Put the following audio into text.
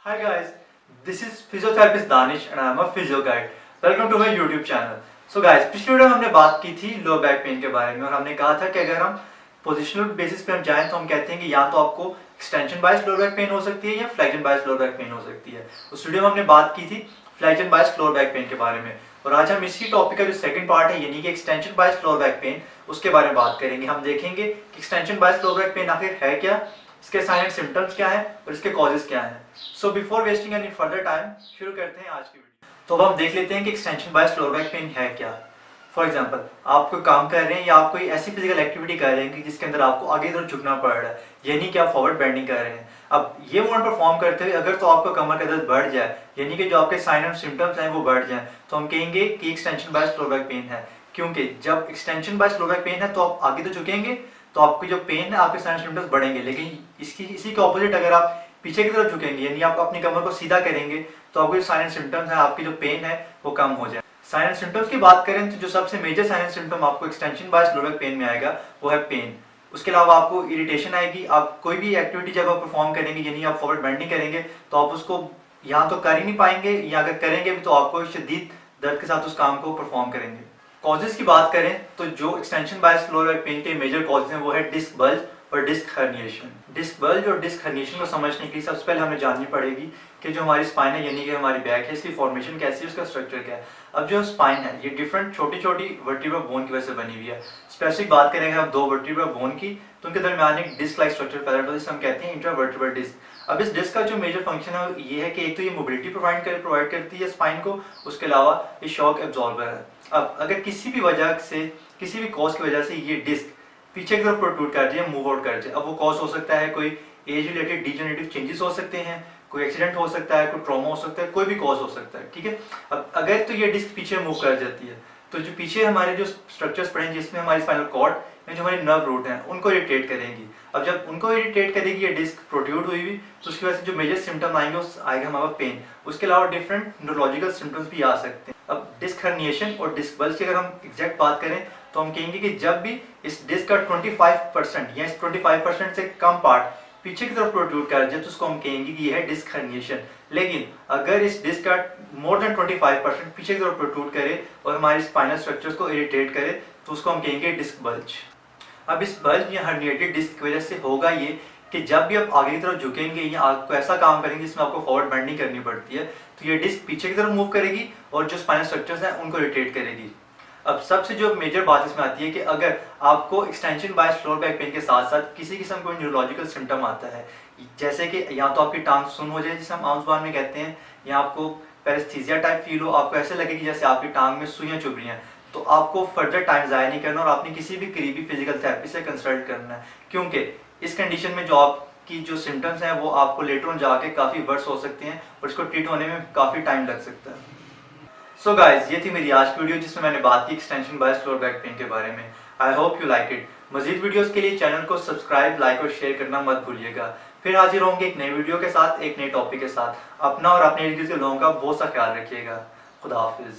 Hi guys, this is physiotherapist Danish and I am a physio guide. Welcome to my YouTube channel. So guys, पिछली video में हमने बात की थी low back pain के बारे में और हमने कहा था कि अगर हम पोजिशनल बेसिस पे हम जाएं तो हम कहते हैं कि या तो आपको extension bias lower back pen हो सकती है या फ्लेक्शन बायस लोअर बैक पेन हो सकती है। उस वीडियो में हमने बात की थी फ्लेक्शन बायस लोअर बैक पेन के बारे में और आज हम इसी टॉपिक का जो सेकंड पार्ट है यानी कि extension bias lower back pen उसके बारे में बात करेंगे। हम देखेंगे कि extension bias lower back pen आखिर है क्या, इसके साइन एंड सिम्टम्स क्या है और इसके कॉजेज क्या हैं। So before wasting any further time शुरू करते हैं आज की वीडियो। तो अब हम देख लेते हैं कि extension bias lower back pen है क्या। फॉर एग्जाम्पल, आप कोई काम कर रहे हैं या आप कोई ऐसी फिजिकल एक्टिविटी कर रहे हैं जिसके अंदर आपको आगे इधर झुकना पड़ रहा है यानी कि आप फॉरवर्ड बेंडिंग कर रहे हैं। अब ये मूवमेंट परफॉर्म करते हुए अगर तो आपका कमर का दर्द बढ़ जाए यानी कि जो आपके साइन एंड सिम्टम्स हैं वो बढ़ जाए तो हम कहेंगे कि extension bias lower back pen है। क्योंकि जब extension bias lower back pen है तो आप आगे तो झुकेंगे तो आपकी जो पेन है आपके साइन सिम्टम्स बढ़ेंगे, लेकिन इसी के ऑपोजिट अगर आप पीछे की तरफ झुकेंगे यानी आप अपनी कमर को सीधा करेंगे तो आपके साइन एंड सिम्टम्स है, आपकी जो पेन है वो कम हो जाए। साइन एंड सिम्टम्स की बात करें तो जो सबसे मेजर साइन एंड सिम्टम आपको extension bias lower back pen में आएगा वो है पेन। उसके अलावा आपको इरिटेशन आएगी। आप कोई भी एक्टिविटी जब आप परफॉर्म करेंगे यानी आप फॉरवर्ड बेंडिंग करेंगे तो आप उसको यहाँ तो कर ही नहीं पाएंगे या अगर करेंगे भी तो आपको शदीद दर्द के साथ उस काम को परफॉर्म करेंगे। कॉजेज की बात करें तो जो extension bias lower back pain के मेजर कॉजेज हैं वो है डिस्क बल्ज और डिस्क हर्निएशन। डिस्क बल्ज और डिस्क हर्निएशन को समझने के लिए सबसे पहले हमें जाननी पड़ेगी कि जो हमारी स्पाइन है यानी कि हमारी बैक है इसकी फॉर्मेशन कैसी है, उसका स्ट्रक्चर क्या है। अब जो स्पाइन है ये डिफरेंट छोटी छोटी वर्टिब्रा बोन की वजह से बनी हुई है। स्पेसिफिक बात करेंगे हम दो वर्टिब्रा बोन की तो उनके दरमियान एक डिस्क लाइक स्ट्रक्चर पैदा होता है जिसे हम कहते हैं इंट्रावर्टिब्रल डिस्क। अब इस डिस्क का जो मेजर फंक्शन है ये है कि एक तो ये मोबिलिटी प्रोवाइड करती है स्पाइन को, उसके अलावा ये शॉक एब्जॉर्बर है। अब अगर किसी भी वजह से किसी भी कॉज की वजह से ये डिस्क पीछे की तरफ प्रोट्रूड कर जाए, मूव आउट कर जाए, अब वो कॉज हो सकता है कोई एज रिलेटेड डिजेनरेटिव चेंजेस हो सकते हैं, कोई एक्सीडेंट हो सकता है, कोई ट्रॉमा हो सकता है, कोई भी कॉज हो सकता है, ठीक है। अब अगर तो ये डिस्क पीछे मूव कर जाती है तो जो पीछे हमारे जो स्ट्रक्चर्स पड़े हैं जिसमें हमारी स्पाइनल कॉर्ड में जो हमारी नर्व रूट हैं उनको इरिटेट करेंगी। अब जब उनको इरिटेट करेगी ये डिस्क प्रोट्रूड हुई हुई तो उसकी वजह से जो मेजर सिम्टम आएंगे उस आएगा हमारा पेन। उसके अलावा डिफरेंट न्यूरोलॉजिकल सिम्टम्स भी आ सकते हैं। अब डिस्क हर्निएशन और डिस्क बल्ज की अगर हम एग्जैक्ट बात करें तो हम कहेंगे कि जब भी इस डिस्क का 25% या इस 25% से कम पार्ट पीछे की तरफ प्रोट्रूड कर जाए तो उसको हम कहेंगे कि यह है डिस्क हर्निएशन। लेकिन अगर इस डिस्क का मोर देन 25% पीछे की तरफ प्रोट्रूड करे और हमारी स्पाइनल स्ट्रक्चर्स को इरिटेट करे तो उसको हम कहेंगे डिस्क बल्ज। अब इस बल्ज या हर्निएटेड डिस्क की वजह से होगा ये कि जब भी आप आगे की तरफ झुकेंगे या आपको ऐसा काम करेंगे जिसमें आपको फॉरवर्ड बेंडिंग करनी पड़ती है तो ये डिस्क पीछे की तरफ मूव करेगी और जो स्पाइनल स्ट्रक्चर्स हैं उनको इरिटेट करेगी। अब सबसे जो मेजर बात इसमें आती है कि अगर आपको extension bias lower back pain के साथ साथ किसी किस्म का न्यूरोलॉजिकल सिम्टम आता है, जैसे कि या तो आपकी टांग सुन हो जाए जिसे हम आम जुबान में कहते हैं, या आपको पैरेस्थीसिया टाइप फील हो, आपको ऐसे लगे कि जैसे आपकी टांग में सुइयां चुभ रही हैं, तो आपको फर्दर टाइम ज़ाया नहीं करना और आपने किसी भी करीबी फिजिकल थेरेपी से कंसल्ट करना है। क्योंकि इस कंडीशन में जो आपकी जो सिम्टम्स हैं वो आपको लेटर ऑन जाके काफ़ी वर्स हो सकते हैं और इसको ट्रीट होने में काफ़ी टाइम लग सकता है। सो गाइज, ये थी मेरी आज की वीडियो जिसमें मैंने बात की extension bias lower back pain के बारे में। I hope you like it. मजीद वीडियोस के लिए चैनल को सब्सक्राइब, लाइक और शेयर करना मत भूलिएगा। फिर हाजिर होंगे एक नई वीडियो के साथ, एक नए टॉपिक के साथ। अपना और अपने इर्द गिर्द के लोगों का बहुत सा ख्याल रखिएगा। खुदा हाफिज।